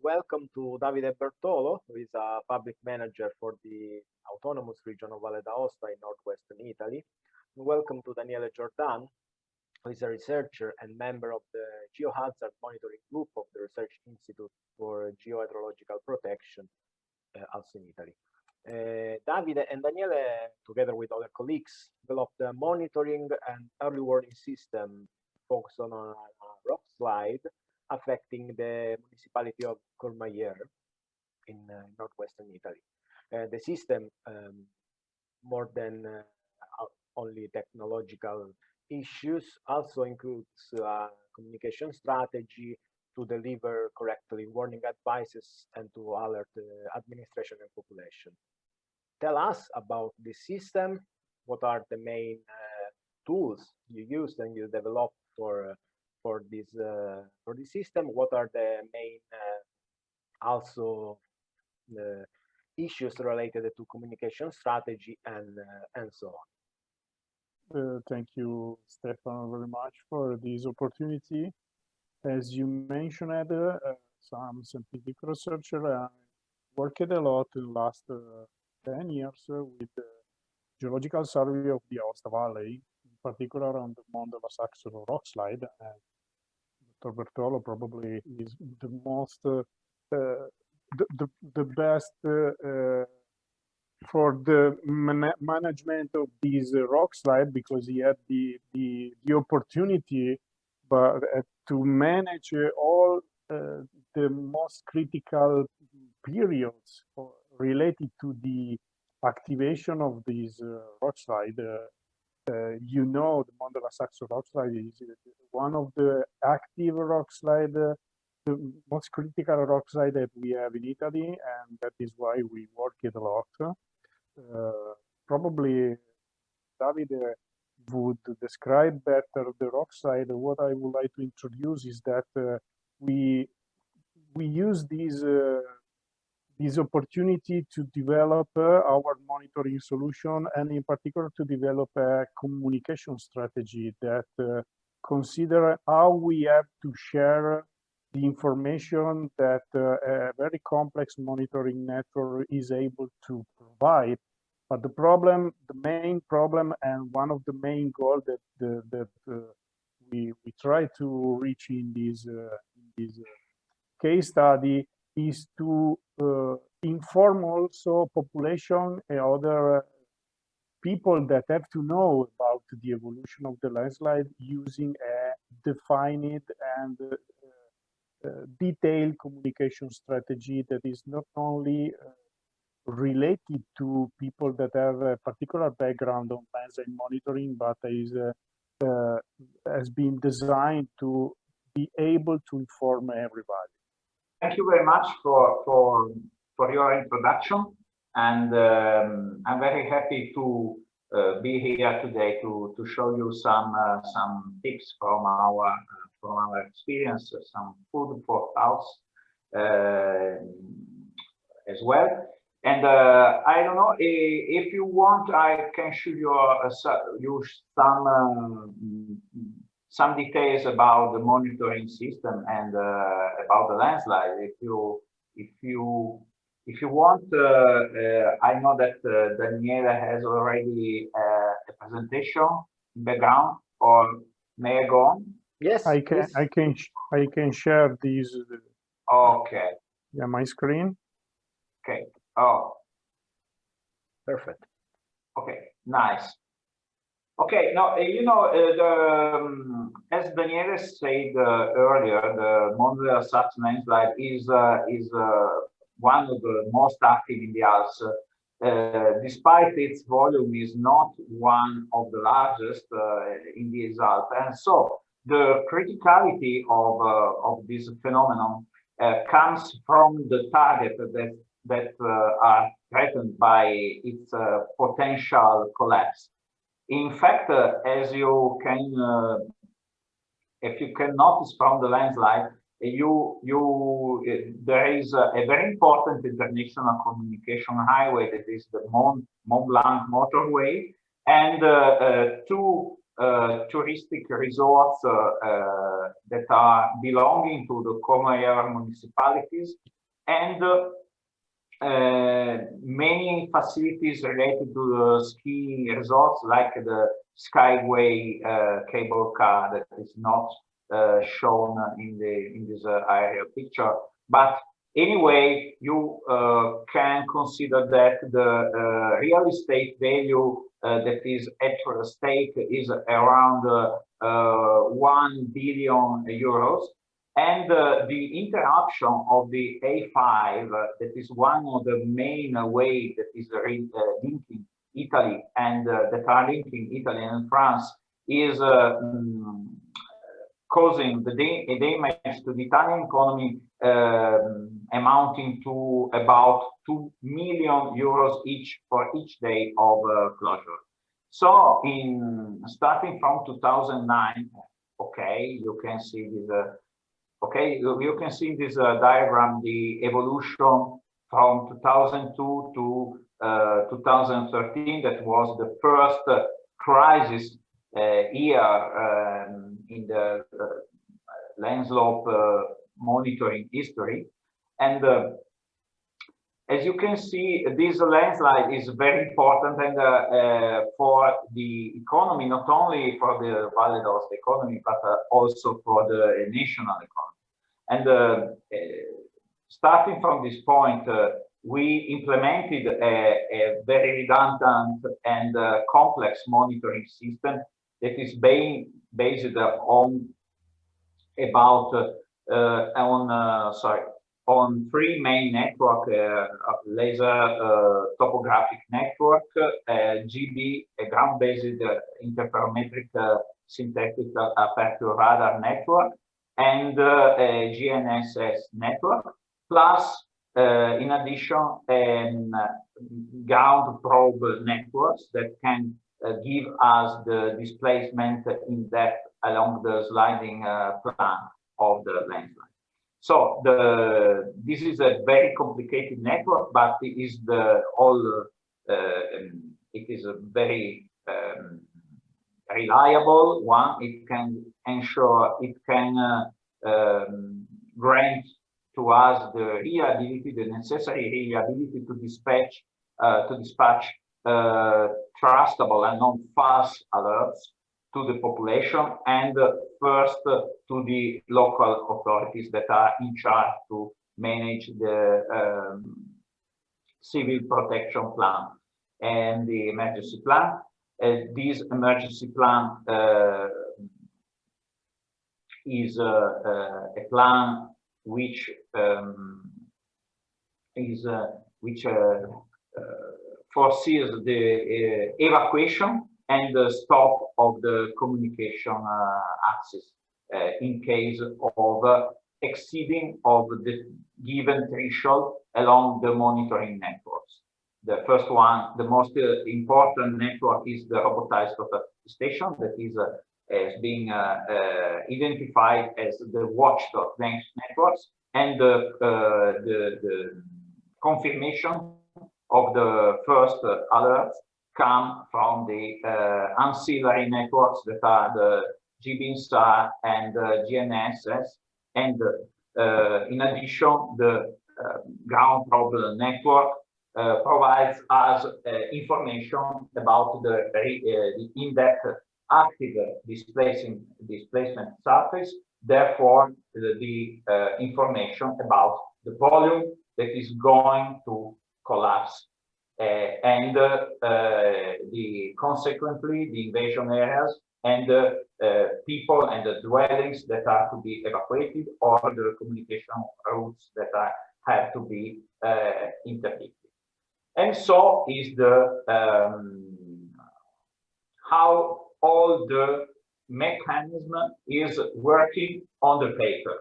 Welcome to Davide Bertolo, who is a public manager for the autonomous region of Valle d'Aosta in northwestern Italy. And welcome to Daniele Giordan, who is a researcher and member of the Geohazard Monitoring Group of the Research Institute for Geohydrological Protection, also in Italy. Davide and Daniele, together with other colleagues, developed a monitoring and early warning system focused on a rock slide affecting the municipality of Courmayeur in northwestern Italy. The system, more than only technological issues, also includes a communication strategy to deliver correctly warning advices and to alert administration and population. Tell us about this system. What are the main tools you used and you developed for this system? What are the main also the issues related to communication strategy and so on? Thank you, Stefano, very much for this opportunity. As you mentioned, some scientific researcher worked a lot in the last 10 years with the geological survey of the Aosta Valley, in particular on the Mont de La Saxe rockslide. Dr. Bertolo probably is the most, the best for the management of this rockslide, because he had the opportunity to manage all the most critical periods related to the activation of this rockslide. You know, the Mont de La Saxe rockslide is one of the active rockslide, the most critical rockslide that we have in Italy, and that is why we work it a lot. Probably Davide would describe better the rockslide. What I would like to introduce is that we use this opportunity to develop our monitoring solution, and in particular to develop a communication strategy that consider how we have to share the information that a very complex monitoring network is able to provide. But the main problem, and one of the main goals that we try to reach in this case study is to inform also population and other people that have to know about the evolution of the landslide using a defined and detailed communication strategy that is not only related to people that have a particular background on landslide monitoring, but has been designed to be able to inform everybody. Thank you very much for your introduction, and I'm very happy to be here today to show you some tips from our experience, some food for thoughts as well. And I don't know if you want, I can show you some details about the monitoring system and about the landslide. If you want, I know that Daniele has already a presentation in background, or may I go on? Yes, I can share these. Okay. Yeah, my screen. Okay. Oh, perfect. Okay, nice. Okay, now you know as Daniele said earlier, the Mont de La Saxe landslide is one of the most active in the Alps. Despite its volume, is not one of the largest in these Alps, and so the criticality of this phenomenon comes from the target that are threatened by its potential collapse. In fact, as you can, if you can notice from the landslide, there is a very important international communication highway that is the Mont Blanc motorway, and two touristic resorts that are belonging to the common area municipalities, and many facilities related to the ski resorts, like the Skyway cable car that is not shown in this aerial picture. But anyway, you can consider that the real estate value that is at stake is around 1 billion euros. And the interruption of the A5, that is one of the main ways that is linking Italy and that are linking Italy and France, is causing the damage to the Italian economy amounting to about 2 million euros each for each day of closure. So starting from 2009, okay, you can see this. Okay, you can see in this diagram the evolution from 2002 to 2013. That was the first crisis year in the landslide monitoring history. And as you can see, this landslide is very important, and for the economy, not only for the Valle d'Aosta economy, but also for the national economy. And starting from this point, we implemented a very redundant and complex monitoring system that is based on three main networks: laser topographic network, GB, a ground-based interferometric synthetic aperture radar network, and a GNSS network, plus in addition ground probe networks that can give us the displacement in depth along the sliding plan of the landslide. So this is a very complicated network, but it is it is a very reliable one. It can ensure, it can grant to us the reliability, the necessary reliability to dispatch trustable and non-false alerts to the population, and first to the local authorities that are in charge to manage the civil protection plan and the emergency plan. This emergency plan is a plan which foresees the evacuation and the stop of the communication access in case of exceeding of the given threshold along the monitoring networks. The first one, the most important network, is the robotized total station that is being identified as the watchdog networks, and the confirmation of the first alerts come from the ancillary networks that are the GBINSAR and GNSS, and in addition, the ground probe network provides us information about the in-depth active displacement surface, therefore the information about the volume that is going to collapse, and consequently the invasion areas and the people and the dwellings that are to be evacuated, or the communication routes that have to be interdicted. And so is the how all the mechanism is working on the paper.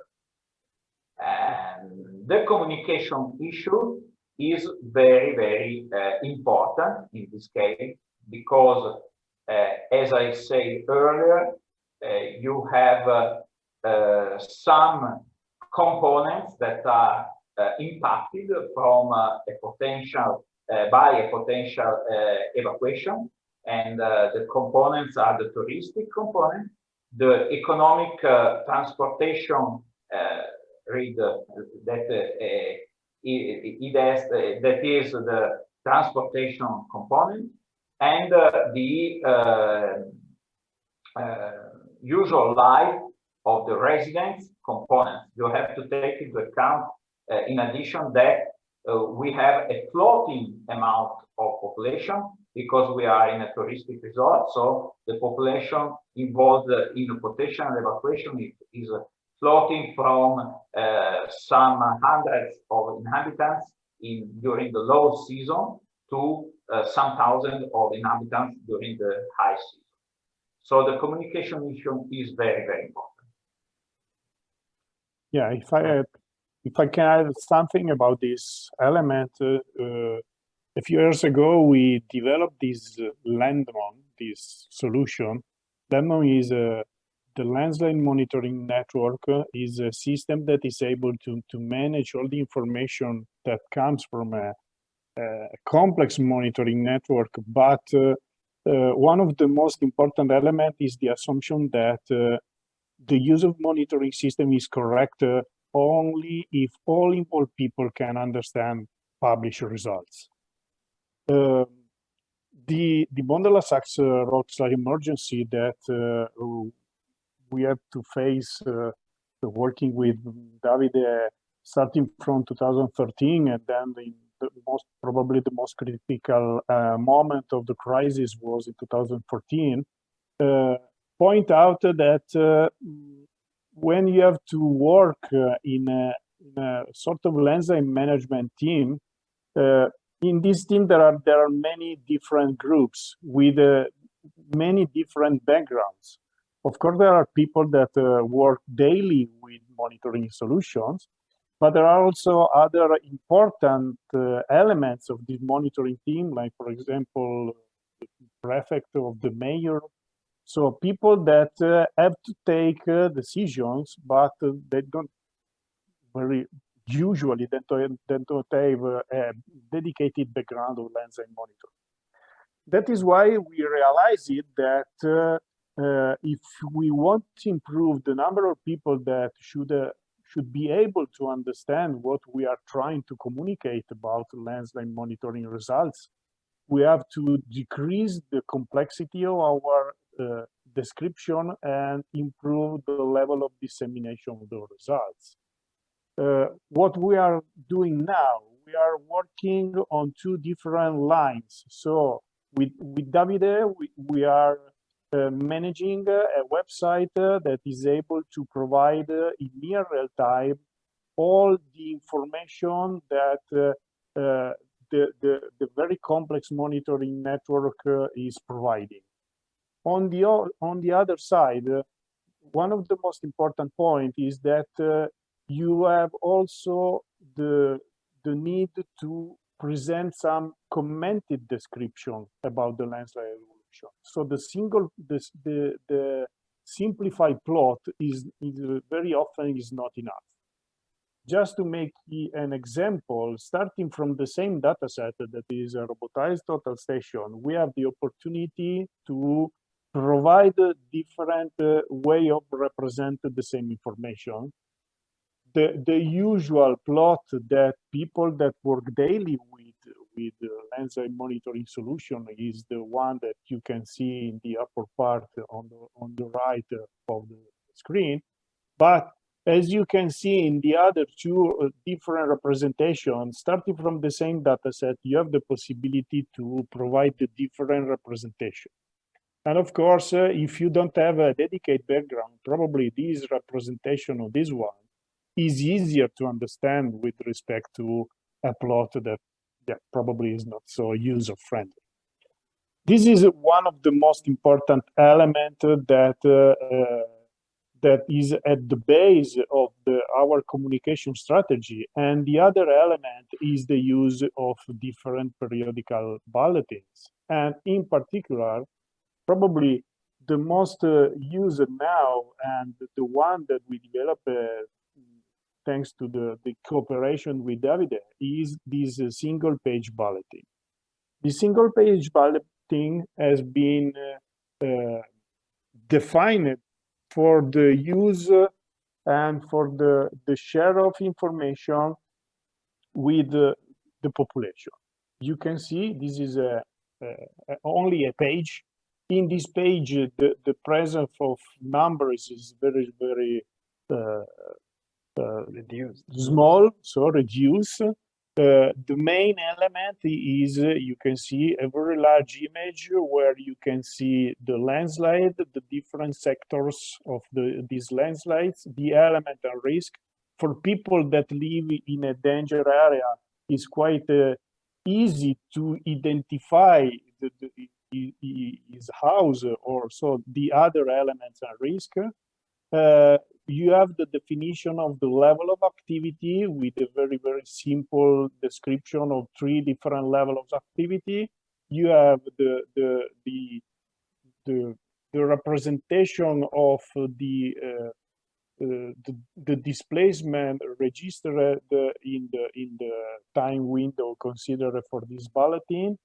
And the communication issue is very, very important in this case, because as I said earlier, you have some components that are impacted from a potential by a potential evacuation, and the components are the touristic component, the economic transportation read that that is the transportation component, and the usual life of the residents components. You have to take into account, in addition, that we have a floating amount of population because we are in a touristic resort. So the population involved in the protection and evacuation is floating from some hundreds of inhabitants during the low season to some thousands of inhabitants during the high season. So the communication issue is very, very important. Yeah, if I can add something about this element, a few years ago we developed this LandAware, this solution. LandAware is the landslide monitoring network is a system that is able to manage all the information that comes from a complex monitoring network, but one of the most important elements is the assumption that the use of monitoring system is correct only if all involved people can understand published results. The Mont de La Saxe rockslide emergency that we have to face working with Davide starting from 2013, and then probably the most critical moment of the crisis was in 2014, point out that when you have to work in a sort of landslide management team, in this team there are many different groups with many different backgrounds. Of course, there are people that work daily with monitoring solutions, but there are also other important elements of this monitoring team, like, for example, the prefect of the mayor. So people that have to take decisions, but they don't very usually they don't have a dedicated background of landslide monitoring. That is why we realized that if we want to improve the number of people that should be able to understand what we are trying to communicate about landslide monitoring results, we have to decrease the complexity of our description and improve the level of dissemination of the results. What we are doing now, we are working on two different lines. So with Davide, we are managing a website that is able to provide in near real time all the information that the very complex monitoring network is providing. On the other side, one of the most important points is that you have also the need to present some commented description about the landslide evolution. So the simplified plot is very often is not enough. Just to make an example, starting from the same data set that is a robotized total station, we have the opportunity to provide a different way of representing the same information. The usual plot that people that work daily with landslide monitoring solution is the one that you can see in the upper part on the right of the screen. But as you can see in the other two different representations, starting from the same data set, you have the possibility to provide the different representation. And of course, if you don't have a dedicated background, probably this representation of this one is easier to understand with respect to a plot that probably is not so user-friendly. This is one of the most important elements that is at the base of our communication strategy. And the other element is the use of different periodical bulletins. And in particular, probably the most used now, and the one that we developed thanks to the cooperation with Davide, is this single-page bulletin. The single-page bulletin balloting has been defined for the use and for the share of information with the population. You can see this is only a page. In this page, the presence of numbers is very, very reduced. Small, so reduced. The main element is you can see a very large image where you can see the landslide, the different sectors of these landslides, the element and risk. For people that live in a danger area, it's quite easy to identify his house or so the other elements and risk. You have the definition of the level of activity with a very, very simple description of 3 different levels of activity. You have the representation of the displacement registered in the time window considered for this bulletin,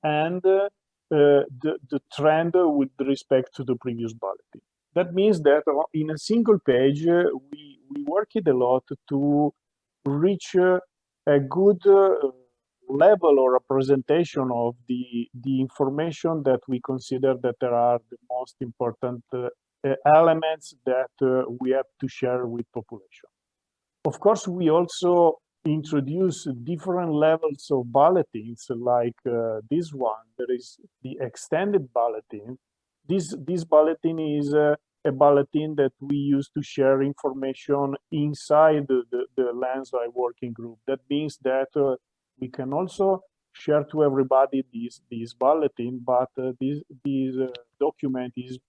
and the trend with respect to the previous bulletin. That means that in a single page, we worked a lot to reach a good level or representation of the information that we consider that there are the most important elements that we have to share with population. Of course, we also introduce different levels of bulletins, like this one. There is the extended bulletin. This bulletin is a bulletin that we use to share information inside the landslide working group. That means that we can also share to everybody this bulletin, but this document is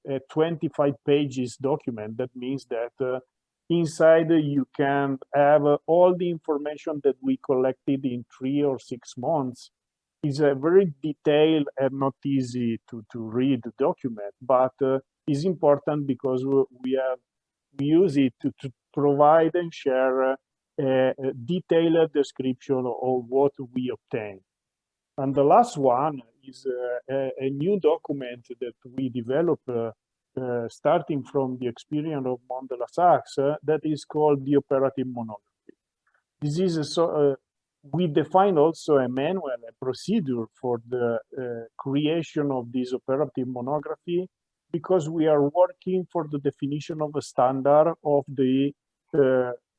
a 25 pages document. That means that inside you can have all the information that we collected in 3 or 6 months. It's a very detailed and not easy to read the document, but is important because we use it to provide and share a detailed description of what we obtain. And the last one is a new document that we developed starting from the experience of Mont de La Saxe that is called the operative monography. This is we define also a manual, a procedure for the creation of this operative monography, because we are working for the definition of a standard of the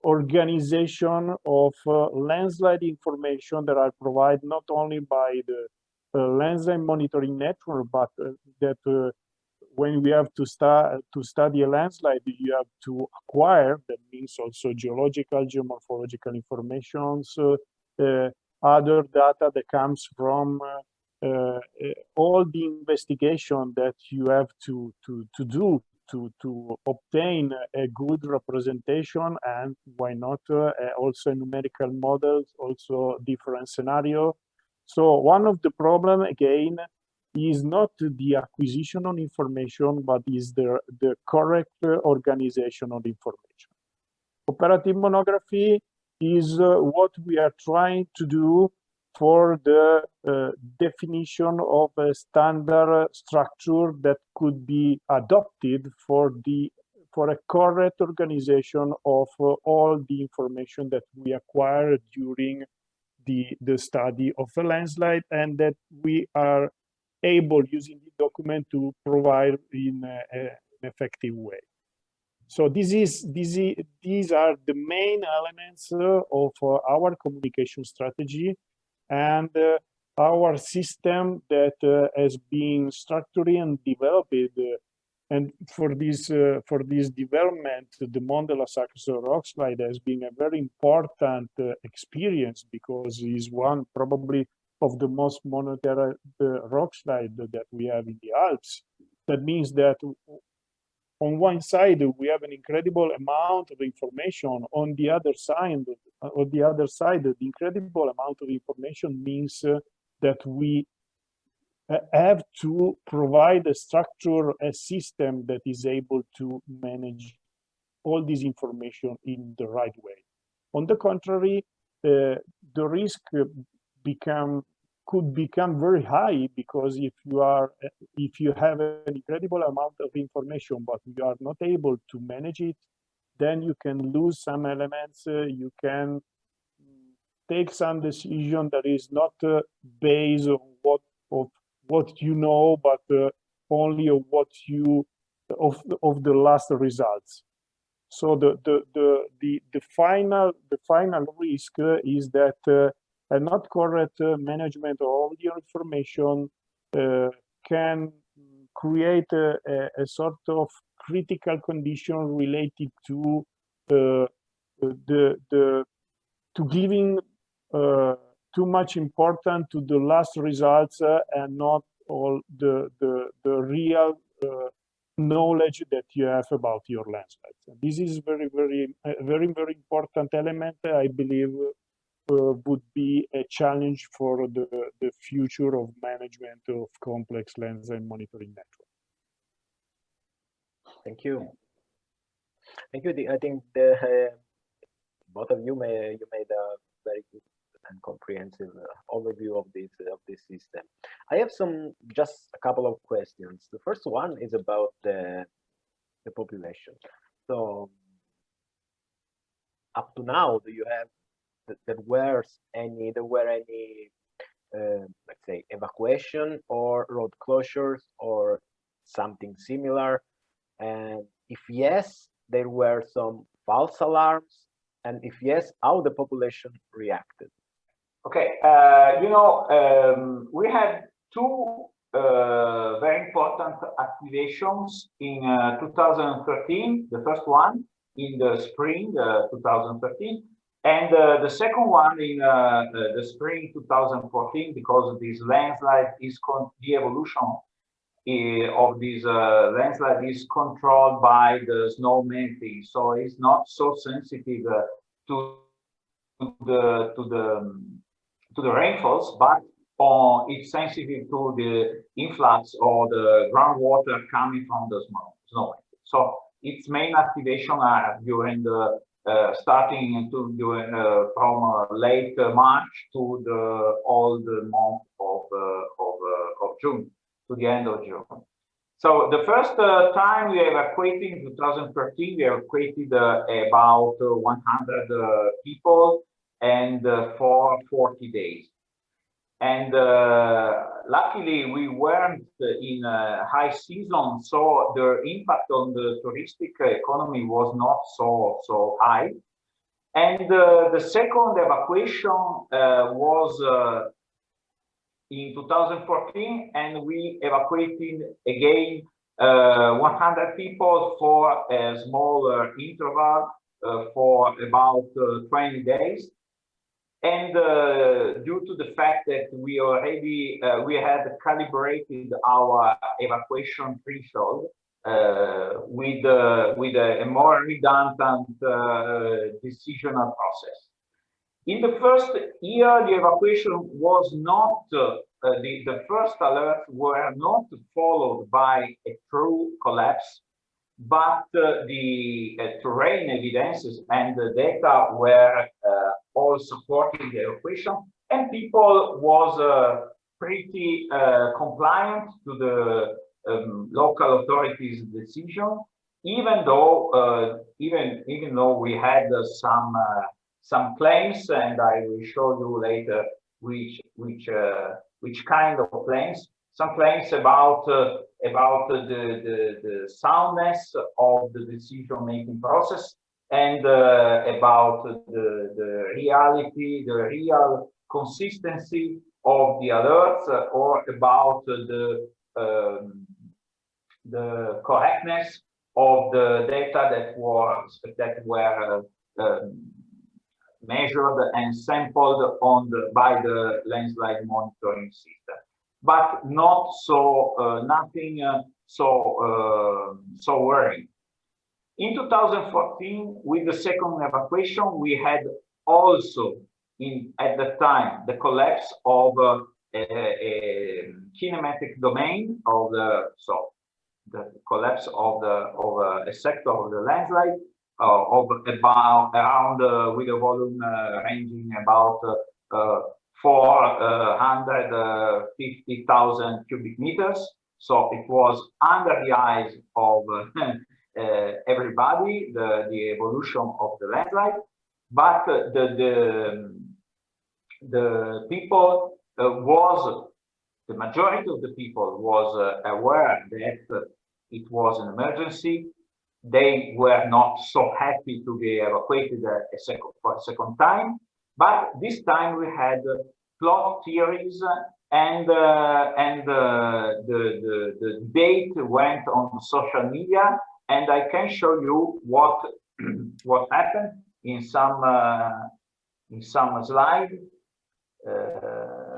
organization of landslide information that are provided not only by the landslide monitoring network, but that when we have to study a landslide, you have to acquire. That means also geological, geomorphological information, other data that comes from all the investigation that you have to do to obtain a good representation, and why not also numerical models, also different scenario. So one of the problem again is not the acquisition of information, but is the correct organization of information. Operative monography is what we are trying to do for the definition of a standard structure that could be adopted for a correct organization of all the information that we acquire during the study of a landslide, and that we are able, using the document, to provide in an effective way. So these are the main elements of our communication strategy, and our system that has been structured and developed. And for this development, the Mont de La Saxe rockslide has been a very important experience, because it's one probably of the most monitored rockslide that we have in the Alps. That means that on one side we have an incredible amount of information. On the other side, the incredible amount of information means that we have to provide a structure, a system that is able to manage all this information in the right way. On the contrary, the risk become could become very high, because if you have an incredible amount of information but you are not able to manage it, then you can lose some elements. You can take some decision that is not based on what you know, but only of what you of the last results. So the final risk is that a not correct management of all your information can create a sort of critical condition related to giving too much importance to the last results and not all the real knowledge that you have about your landslides. This is very important element, I believe, would be a challenge for the future of management of complex lens and monitoring network. Thank you. Thank you. I think both of you made a very good and comprehensive overview of this system. I have just a couple of questions. The first one is about the population. So up to now, do you have there were any let's say evacuation or road closures or something similar? And if yes, there were some false alarms, and if yes, how the population reacted? Okay, we had two very important activations in 2013. The first one in the spring 2013, and the second one in the spring 2014, because this landslide is the evolution of this landslide is controlled by the snow melting, so it's not so sensitive to the rainfalls, but it's sensitive to the influx or the groundwater coming from the snow. So its main activation are during the from late March to all the month of June, to the end of June. So the first time we evacuated in 2013, we evacuated about 100 people and for 40 days. And luckily we weren't in high season, so the impact on the touristic economy was not so high. And the second evacuation was in 2014, and we evacuated again 100 people for a smaller interval for about 20 days. And due to the fact that we already we had calibrated our evacuation threshold with a more redundant decisional process. In the first year, the evacuation was not, the first alerts were not followed by a true collapse, but the terrain evidences and the data were all supporting the evacuation, and people was pretty compliant to the local authorities' decision, even though we had some claims, and I will show you later which kind of claims. Some claims about the soundness of the decision-making process, and about the reality, the real consistency of the alerts, or about the correctness of the data that were measured and sampled by the landslide monitoring system, but not so nothing so worrying. In 2014, with the second evacuation, we had also at the time the collapse of a kinematic domain of the collapse of a sector of the landslide of about around with a volume ranging about 450,000 cubic meters. So it was under the eyes of everybody, the evolution of the landslide. But the people the majority of the people was aware that it was an emergency. They were not so happy to be evacuated for a second time, but this time we had plot theories, and the debate went on social media, and I can show you what what happened in some slide.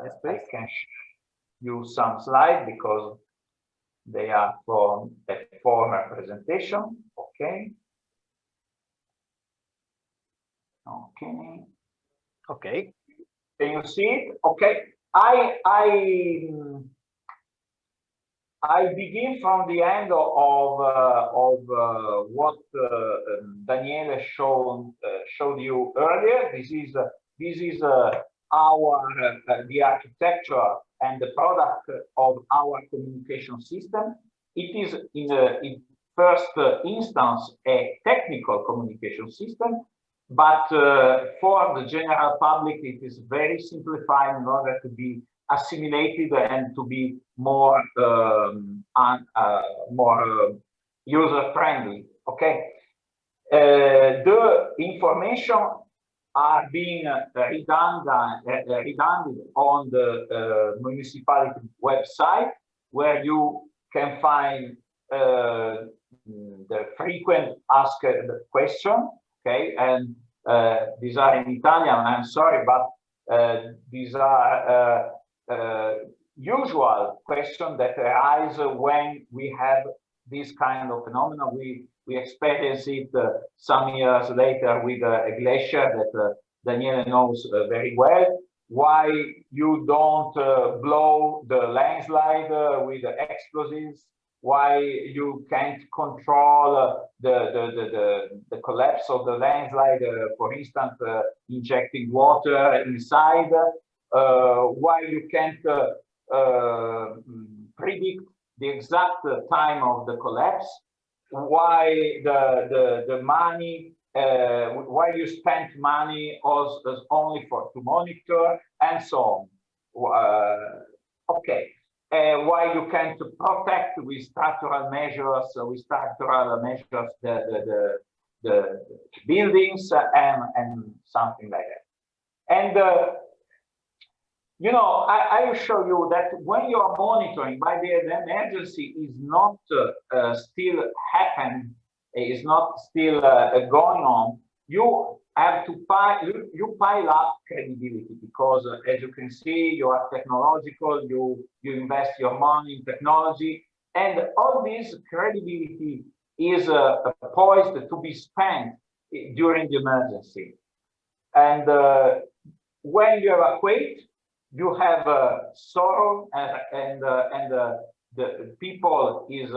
Yes, I can show you some slide because they are from a former presentation. Okay. Okay. Okay. Can you see it? Okay. I begin from the end of what Daniele showed you earlier. This is our the architecture and the product of our communication system. It is in first instance a technical communication system, but for the general public it is very simplified in order to be assimilated and to be more user friendly. Okay, the information are being redundant on the municipality website, where you can find the frequent asked question. Okay, and these are in Italian. I'm sorry, but these are usual questions that arise when we have this kind of phenomena. We experience it some years later with a glacier that Daniele knows very well. Why you don't blow the landslide with explosives? Why you can't control the collapse of the landslide, for instance, injecting water inside? Why you can't predict the exact time of the collapse? Why the money? Why you spend money only to monitor and so on? Okay. Why you can't protect with structural measures, the buildings and something like that. And you know, I will show you that when you are monitoring, by the emergency is not still happened, is not still going on, you have to pile up credibility, because as you can see, you are technological, you invest your money in technology, and all this credibility is poised to be spent during the emergency. And when you evacuate, you have sorrow, and the people is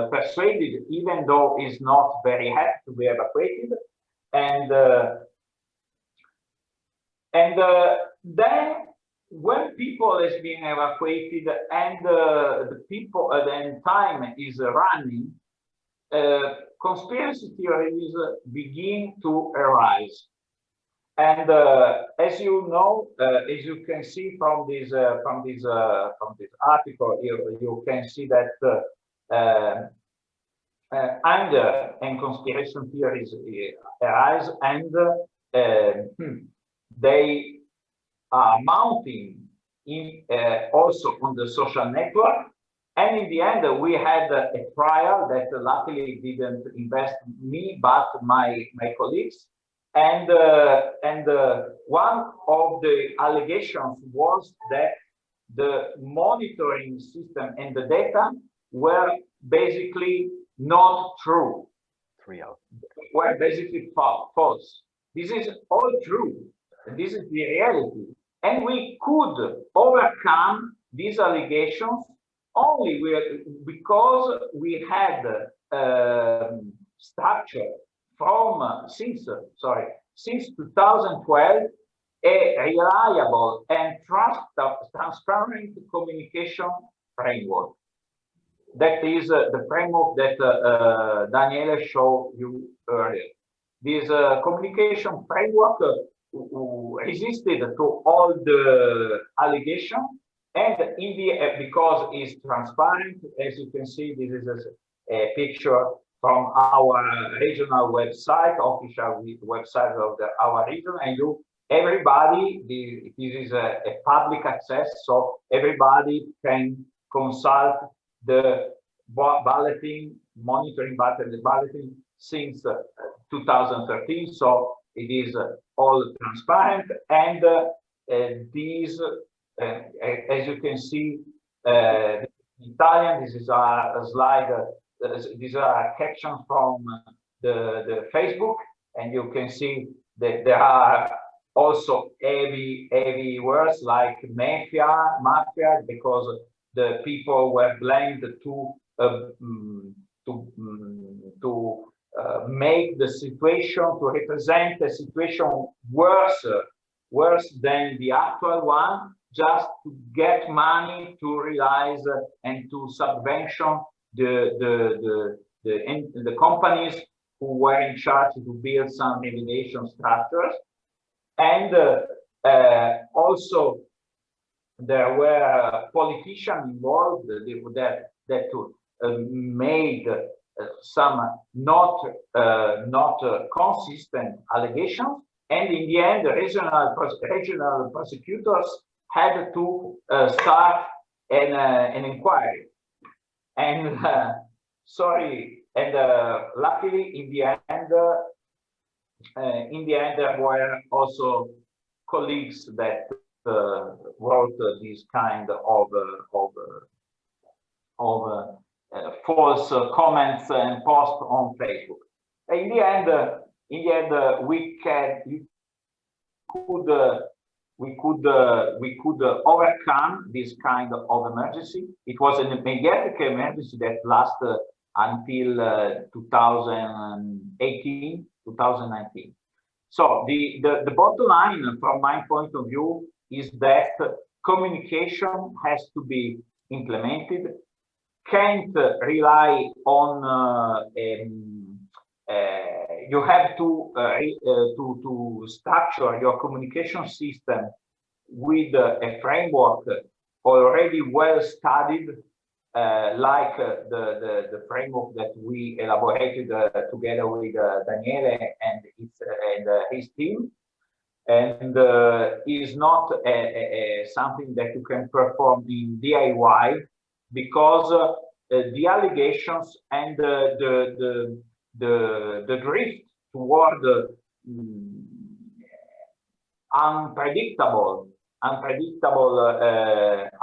persuaded, even though is not very happy to be evacuated, and then when people is being evacuated and the people then time is running, conspiracy theories begin to arise. And as you know, as you can see from this article, you can see that anger and conspiracy theories arise, and they are mounting in also on the social network. And in the end, we had a trial that luckily didn't invest me, but my colleagues. And one of the allegations was that the monitoring system and the data were basically not true. Were basically false. This is all true. This is the reality. And we could overcome these allegations only because we had structure from since 2012 a reliable and transparent communication framework. That is the framework that Daniele showed you earlier. This communication framework resisted to all the allegations, and in the because it's transparent, as you can see, this is a picture from our regional website, official website of our region, and everybody, this is a public access, so everybody can consult the balloting, monitoring balloting since 2013, so it is all transparent, and these, as you can see, in Italian, this is a slide, these are captions from the Facebook, and you can see that there are also heavy words like mafia, because the people were blamed to make the situation, to represent a situation worse than the actual one, just to get money to realize and to subvention the companies who were in charge to build some remediation structures. And also there were politicians involved that made some not consistent allegations, and in the end, the regional prosecutors had to start an inquiry. And luckily, in the end, there were also colleagues that wrote this kind of false comments and posts on Facebook. In the end, we could overcome this kind of emergency. It was an immediate emergency that lasted until 2018, 2019. So the bottom line, from my point of view, is that communication has to be implemented. Can't rely on you have to structure your communication system with a framework already well studied, like the framework that we elaborated together with Daniele and his team, and is not something that you can perform in DIY, because the allegations and the drift toward unpredictable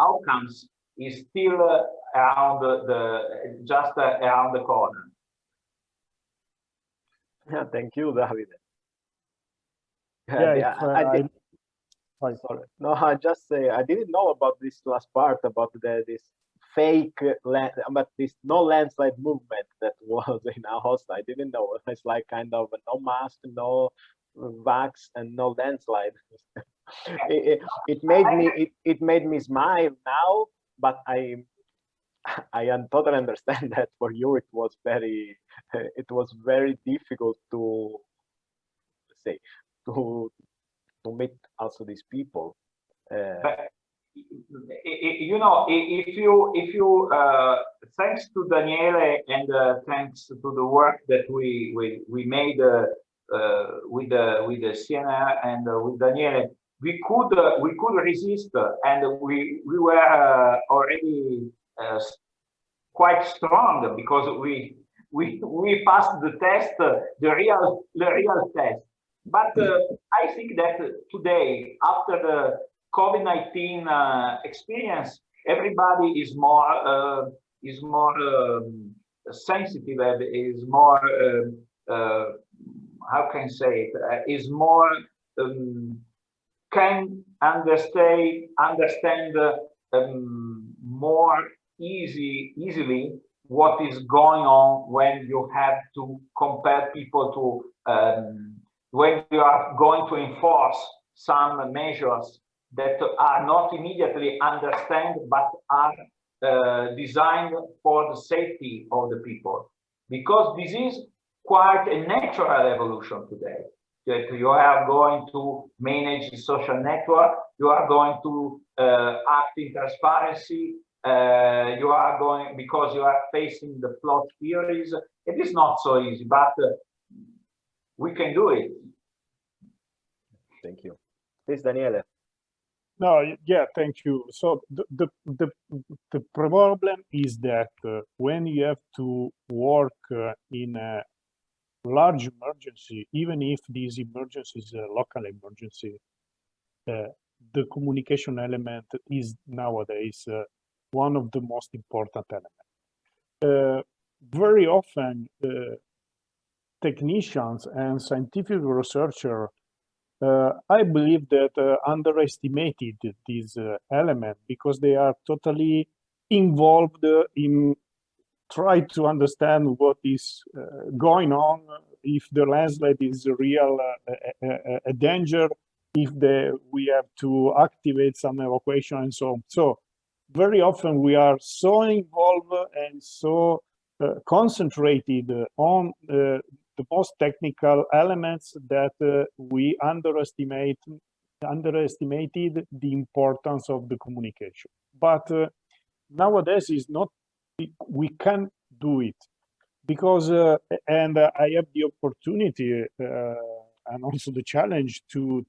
outcomes is still around just around the corner. Yeah, thank you, Davide. Yeah, sorry. No, I just say I didn't know about this last part about this fake land, but this no landslide movement that was in Aosta. I didn't know. It's like kind of no mask, no vax, and no landslide. it made me smile now, but I totally understand that for you it was very difficult to say to meet also these people. You know, if you thanks to Daniele and thanks to the work that we made with the CNR and with Daniele, we could resist, and we were already quite strong, because we passed the test, the real test. But I think that today, after the COVID-19 experience, everybody is more sensitive, and is more how can I say it, is more can understand more easily what is going on when you have to compare people to when you are going to enforce some measures that are not immediately understood, but are designed for the safety of the people. Because this is quite a natural evolution today. That you are going to manage the social network, you are going to act in transparency, you are going, because you are facing the plot theories. It is not so easy, but we can do it. Thank you. Please, Daniele. No, yeah, thank you. So the problem is that when you have to work in a large emergency, even if this emergency is a local emergency, the communication element is nowadays one of the most important elements. Very often, technicians and scientific researchers, I believe that underestimated this element because they are totally involved in try to understand what is going on, if the landslide is a real a danger, if we have to activate some evacuation and so on. So very often we are so involved and so concentrated on the most technical elements that we underestimated the importance of the communication. But nowadays is not, we can do it because and I have the opportunity and also the challenge to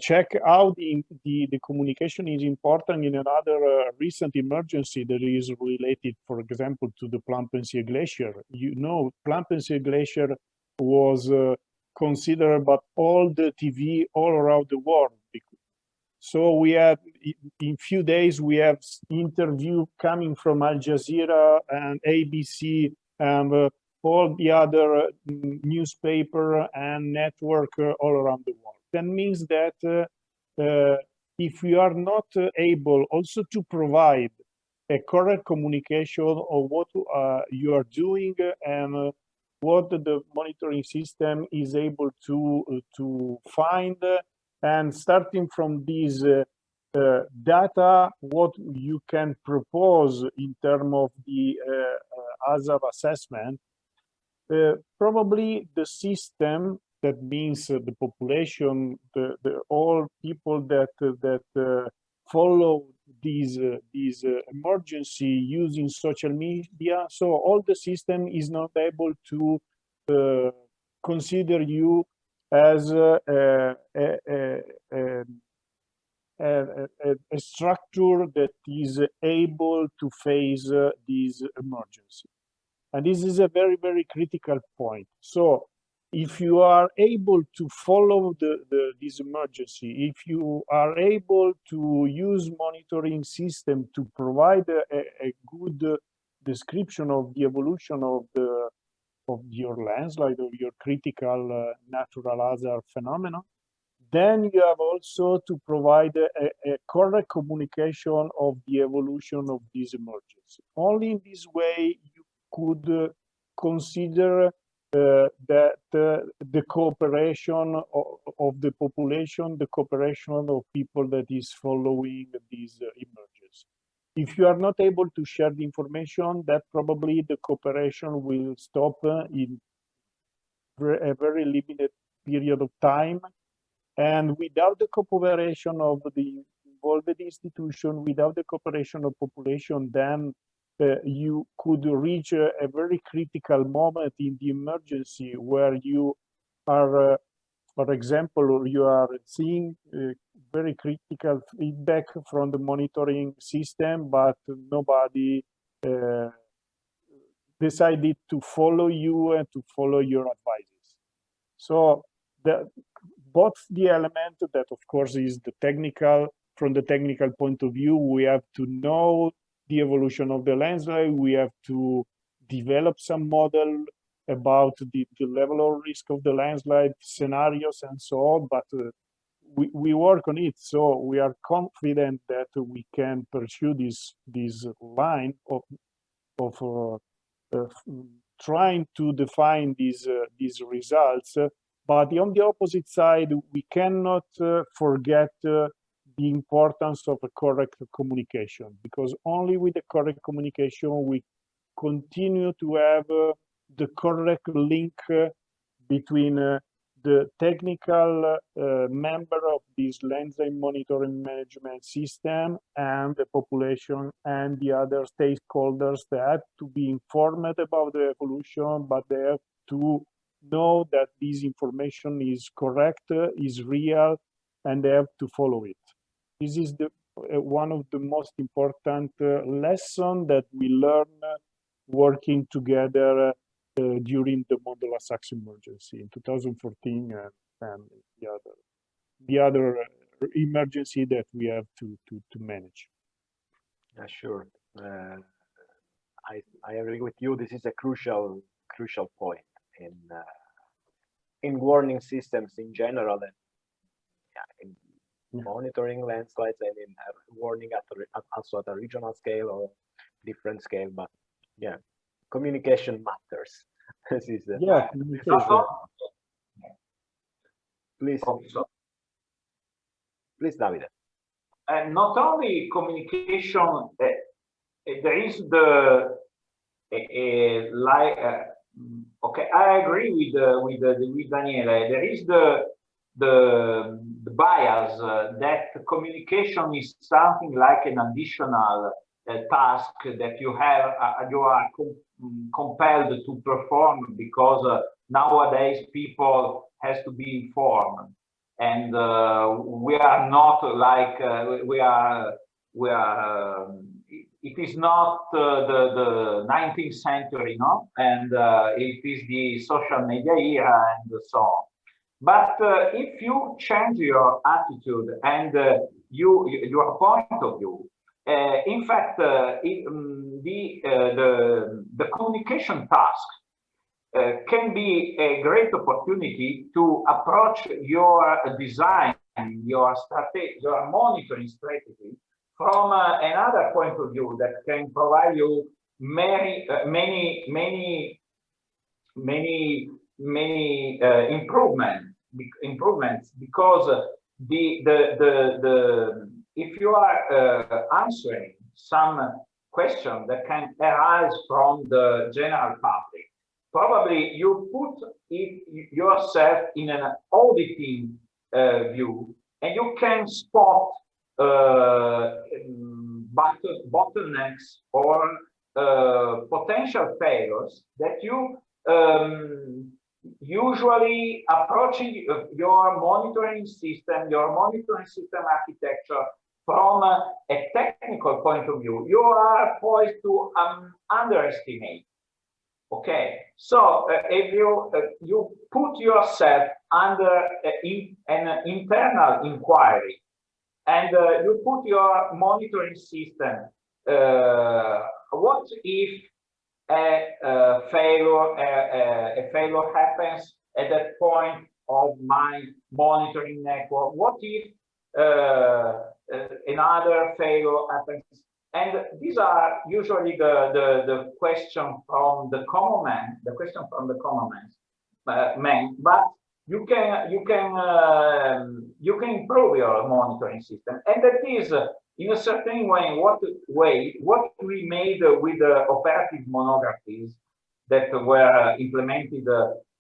check how the communication is important in another recent emergency that is related, for example, to the Plampensee Glacier. You know, Plampensee Glacier was considered by all the TV all around the world. So we had, in few days, we have interview coming from Al Jazeera and ABC and all the other newspaper and network all around the world. That means that if we are not able also to provide a correct communication of what you are doing and what the monitoring system is able to find, and starting from these data, what you can propose in terms of the hazard assessment, probably the system, that means the population, the all people that follow these emergency using social media. So all the system is not able to consider you as a structure that is able to face this emergency. And this is a very, very critical point. So if you are able to follow this emergency, if you are able to use monitoring system to provide a good description of the evolution of your landslide, of your critical natural hazard phenomenon, then you have also to provide a correct communication of the evolution of this emergency. Only in this way you could consider that the cooperation of the population, the cooperation of people that is following this emergency. If you are not able to share the information, that probably the cooperation will stop in a very limited period of time. And without the cooperation of the involved institution, without the cooperation of population, then you could reach a very critical moment in the emergency where you are, for example, you are seeing very critical feedback from the monitoring system, but nobody decided to follow you and to follow your advices. So both the element that, of course, is the technical, from the technical point of view, we have to know the evolution of the landslide, we have to develop some model about the level of risk of the landslide scenarios and so on, but we work on it, so we are confident that we can pursue this line of trying to define these results. But on the opposite side, we cannot forget the importance of a correct communication, because only with the correct communication we continue to have the correct link between the technical member of this landscape monitoring management system and the population and the other stakeholders that have to be informed about the evolution, but they have to know that this information is correct, is real, and they have to follow it. This is the one of the most important lessons that we learn working together during the Mont de La Saxe emergency in 2014 and the other emergency that we have to manage. Sure. I agree with you. This is a crucial point in warning systems in general, and in monitoring landslides, and in warning also at a regional scale or different scale. But yeah, communication matters. This is communication. Please, Davide. And not only communication, there is the okay, I agree with Daniele. There is the bias that communication is something like an additional task that you are compelled to perform, because nowadays people has to be informed, and we are not like it is not the 19th century, no, and it is the social media era and so on. But if you change your attitude and your point of view, in fact, the communication task can be a great opportunity to approach your design, your strategy, your monitoring strategy from another point of view that can provide you many improvements, because if you are answering some question that can arise from the general public, probably you put yourself in an auditing view, and you can spot bottlenecks or potential failures that you usually approaching your monitoring system architecture from a technical point of view, you are poised to underestimate. Okay, so if you put yourself under an internal inquiry, and you put your monitoring system, what if a failure happens at that point of my monitoring network? What if another failure happens? And these are usually the question from the common man, but you can improve your monitoring system, and that is in a certain way what we made with the operative monographies that were implemented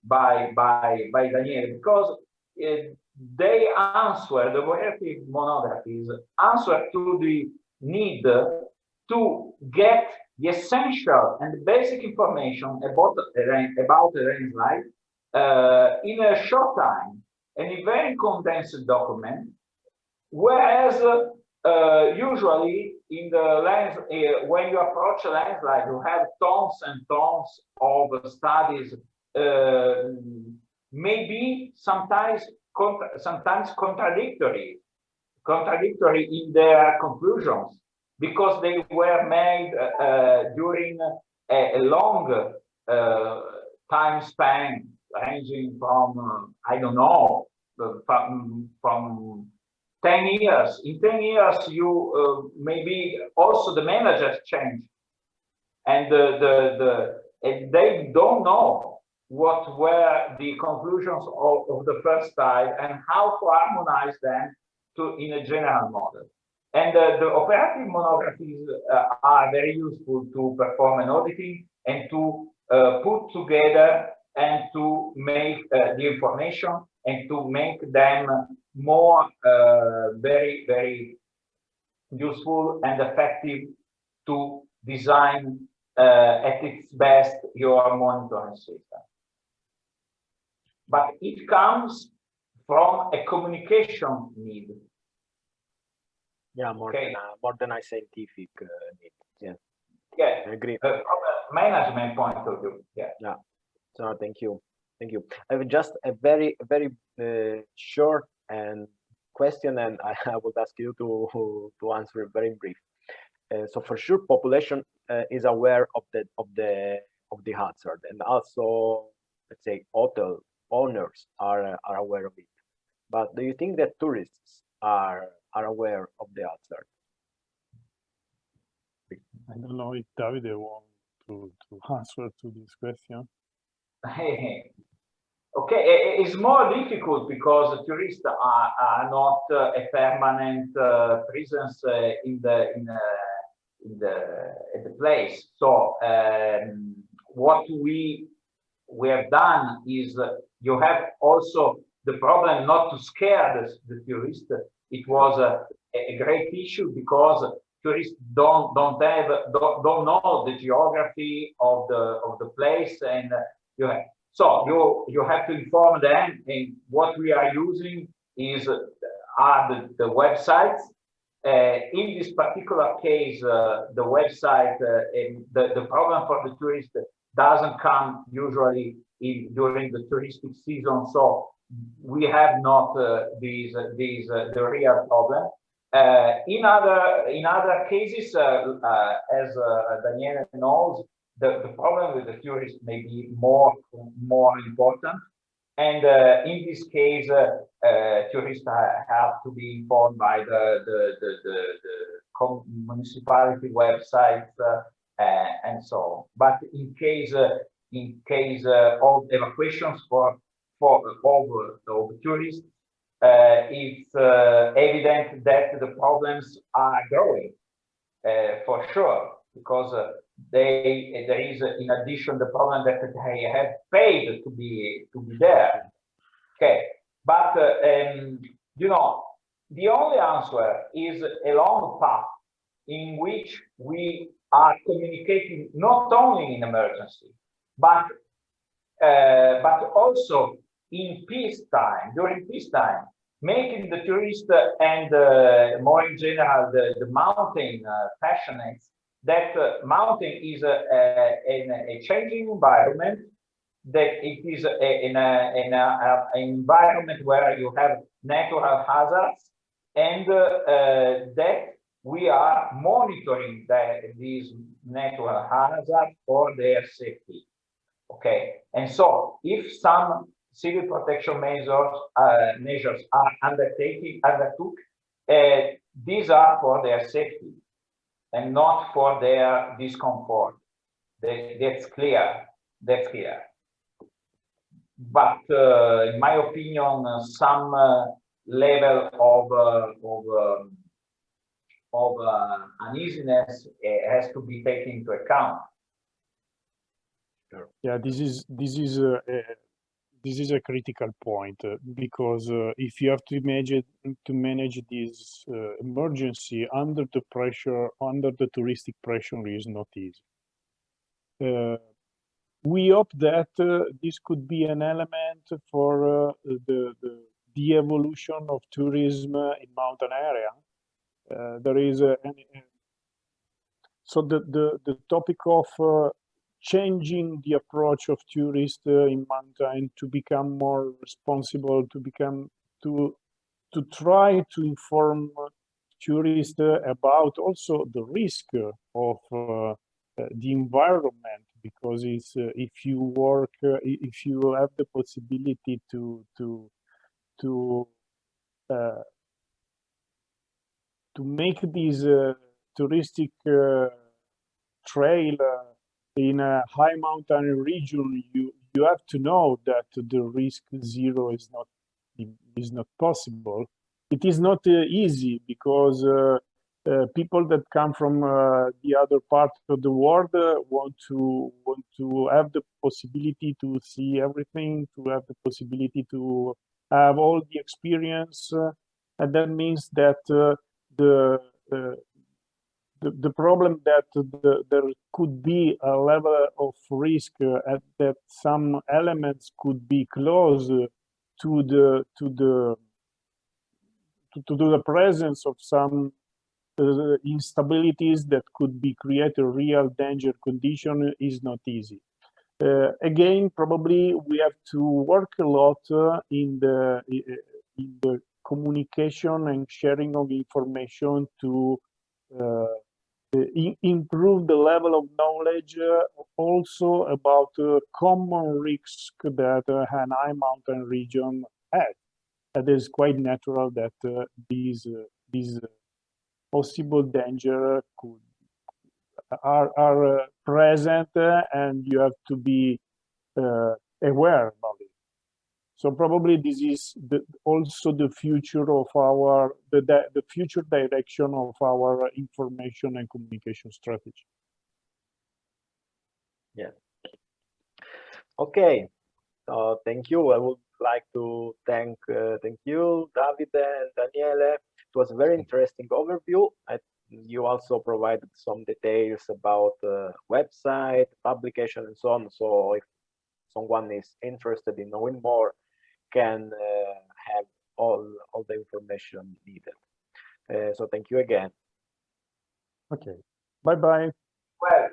by Daniele, because they answer, the operative monographies answer to the need to get the essential and basic information about the landslide in a short time and in very condensed document, whereas usually in the when you approach a landslide, you have tons and tons of studies, maybe sometimes contradictory in their conclusions, because they were made during a long time span, ranging from I don't know, from 10 years. In 10 years, you maybe also the managers change, and and they don't know what were the conclusions of the first slide and how to harmonize them in a general model. And the operative monographies are very useful to perform an auditing and to put together and to make the information and to make them more very, very useful and effective to design at its best your monitoring system. But it comes from a communication need. Yeah, more than a scientific need. Yeah. Yeah, I agree. From a management point of view. Yeah. Yeah. So thank you. Thank you. I have just a very short and question, and I would ask you to answer very brief. So for sure, population is aware of the hazard, and also, let's say, hotel owners are aware of it. But do you think that tourists are aware of the hazard? I don't know if Davide wants to answer to this question. Okay, it's more difficult because tourists are not a permanent presence at the place. So what we have done is you have also the problem not to scare the tourist. It was a great issue because tourists don't know the geography of the place, and you have to inform them. And what we are using are the websites. In this particular case, the website, the problem for the tourist doesn't come usually during the touristic season, so we have not the real problem. In other cases, as Daniele knows, the problem with the tourist may be more important. And in this case, tourists have to be informed by the municipality websites and so on. But in case of evacuations for tourists, it's evident that the problems are growing for sure, because there is, in addition, the problem that they have paid to be there. Okay, but you know, the only answer is a long path in which we are communicating not only in emergency, but also in peacetime, during peacetime, making the tourist and more in general the mountain passionates that mountain is a changing environment, that it is an environment where you have natural hazards, and that we are monitoring these natural hazards for their safety. Okay, and so if some civil protection measures are undertook, these are for their safety and not for their discomfort. That's clear. That's clear. But in my opinion, some level of uneasiness has to be taken into account. Yeah, this is a critical point, because if you have to manage this emergency under the pressure, under the touristic pressure, is not easy. We hope that this could be an element for the evolution of tourism in mountain area. There is so the topic of changing the approach of tourists in mountain to become more responsible, to try to inform tourists about also the risk of the environment, because it's if you have the possibility to make this touristic trail in a high mountain region, you have to know that the risk zero is not possible. It is not easy because people that come from the other part of the world want to have the possibility to see everything, to have the possibility to have all the experience, and that means that the problem that there could be a level of risk that some elements could be close to the presence of some instabilities that could be create a real danger condition is not easy. Again, probably we have to work a lot in the communication and sharing of information to improve the level of knowledge also about common risks that an high mountain region has. It is quite natural that these possible danger are present, and you have to be aware about it. So probably this is also the future of our the future direction of our information and communication strategy. Yeah. Okay. Thank you. I would like to thank you, Davide and Daniele. It was a very interesting overview. You also provided some details about the website, publication, and so on. So if someone is interested in knowing more, can have all the information needed. So thank you again. Okay. Bye-bye. Well,